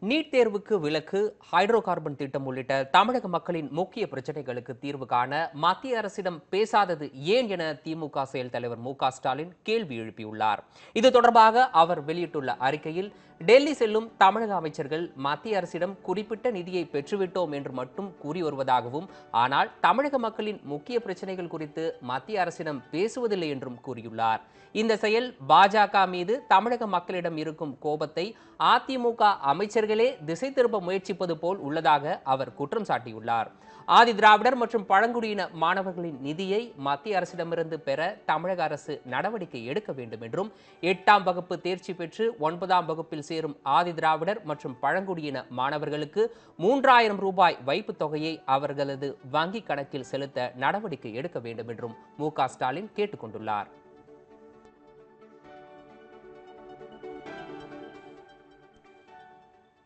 NEET தேர்வுக்கு விலக்கு, hydro carbon திட்டம் உள்ளிட்ட தமிழக மக்களின் முக்கிய பிரச்சனைகளுக்கு தீர்வு காண மத்திய அரசிடம் பேசாதது ஏன் என திமுக செயல் தலைவர் மு.க.ஸ்டாலின் கேள்வி எழுப்பியுள்ளார். இது தொடர்பாக அவர் வெளியிட்டுள்ள அறிக்கையில், டெல்லி செல்லும் தமிழக அமைச்சர்கள் மத்திய அரசிடம் குறிப்பிட்ட நிதியை பெற்றுவிட்டோம் என்று மட்டும் கூறி வருவதாகவும், ஆனால் தமிழக மக்களின் முக்கிய பிரச்சனைகள் குறித்து மத்திய அரசிடம் பேசுவதில்லை என்றும் கூறியுள்ளார். இந்த செயல் பாஜக மீது தமிழக மக்களிடம் இருக்கும் கோபத்தை அதிமுக அமைச்சர்களே திசை திருப்ப முயற்சிப்பது போல் உள்ளதாக அவர் குற்றம் சாட்டியுள்ளார். ஆதி திராவிடர் மற்றும் பழங்குடியின மாணவர்களின் நிதியை மத்திய அரசிடமிருந்து பெற தமிழக அரசு நடவடிக்கை எடுக்க வேண்டும் என்றும், 8ஆம் வகுப்பு தேர்ச்சி பெற்று 9ஆம் வகுப்பில் சேரும் ஆதி திராவிடர் மற்றும் பழங்குடியின மாணவர்களுக்கு 3000 ரூபாய் வைப்புத் தொகையை அவர்களது வங்கிக் கணக்கில் செலுத்த நடவடிக்கை எடுக்க வேண்டும் என்றும் மு.க.ஸ்டாலின் கேட்டுக் கொண்டுள்ளார்.